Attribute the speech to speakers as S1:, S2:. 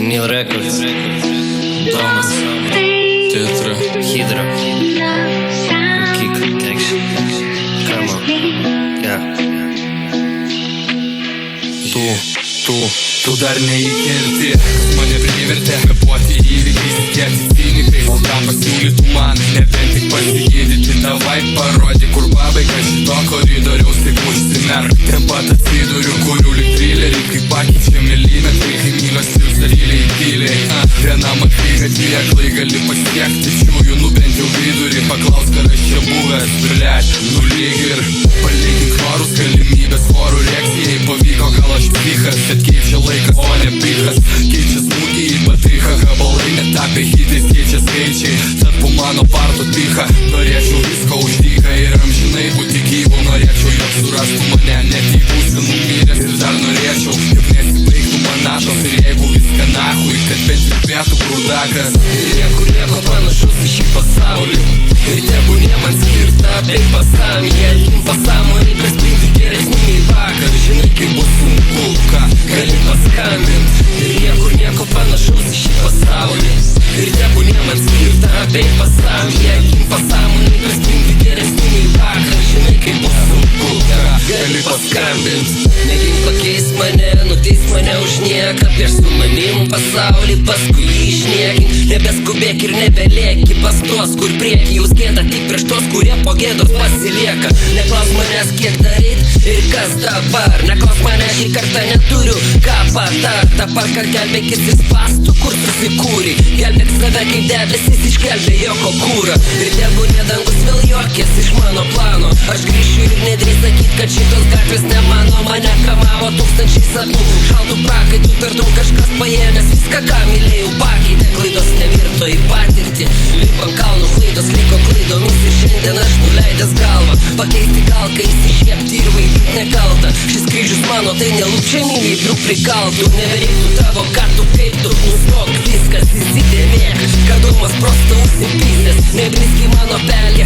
S1: Vinyl Records, Thomas, Tetra, Hydra, Kick, Action, Come on, yeah.
S2: Tu dar neįkelti, mane privertė kvėpuoti įvykiais, kelti cinikais. O ką pasiūlytų man, nebent tik pasigydyti. Davai parodyk, kur pabaiga šito koridoriaus, tik užsimerk. Ten pat atsiduriu, kuriu lyg trilerį, kai pakeičia milimetrai, kai mylios ir saryliai tyliai. Vienam aktygatį aklai gali pasiekti, šiųjų bent jau vidurį. Paklaus, kad aš čia buvęs, blėt, lyg ir palygink norus, galimybės vorų reakcijai. Pavyko, gal aš psichas, bet keičia laikas, o ne pichas. Keičia smūgį į patichą, gabalai netapė hitais, keičia skaičiai. Tad po mano parto ticha, norėčiau visko uždyką ir amžinai būti gyvu. Norėčiau, jog surastų mane, net jei būsiu numiręs. Ir dar norėčiau, jog nesibaigtų manatos. Ir jeigu viską nahui, kad bent ir pėtų grūdakas. Ir niekur nieko panašus į šį pasaulį. Ir tebūnie man skirta bei pasąmonė. Pasąmonė praspinti geresnį nei vakar. Žinai, kaip bus sunku, ką gali paskambint. Ir niekur nieko panašaus į šį pasaulį. Ir tebūnie man skirta bei pasąmonė. Pasąmonė praspinti geresnį nei vakar. Žinai, kaip bus sunku, ką gali paskambint. Mėgink pakeist mane, nuteist mane už nieką. Prieš su manim pasaulį, paskui jį išniekink. Nebeskubėk ir nebelėki pas tuos, kur prieki jūs gėda tik prieš tos, kurie po gėdos pasilieka. Neklaus manęs, kiek daryt ir kas dabar. Neklaus mane, šį kartą neturiu ką patart. Dabar kar gelbėkis iš spastų, kur susikūri. Gelbėk save, kaip debesis išgelbė joko kūrą. Ir tebūnie dangus vėl juokės iš mano plano. Aš grįšiu ir nedrįs sakyt, kad šitos gatvės ne mano. Mane kamavo tūkstančiai sapnų, šaltų prakaitų, per daug kažkas paėmęs viską, ką mylėjau, pakeitė. Klaidos nevirto į patirtį, lipant kalnų, klaidos liko klaidomis. Ir šiandien aš nuleidęs galvą, pakeisti gal, kai įsišiepti ir vaidint nekaltą. Šis kryžius mano, tai nelūpčiaminiai briuk prikaltų. Nebereiktų tavo kartų, kaip tu nustok, viskas įsidėmėk. Kadumas prosto užsipysęs, nebriski mano pelė,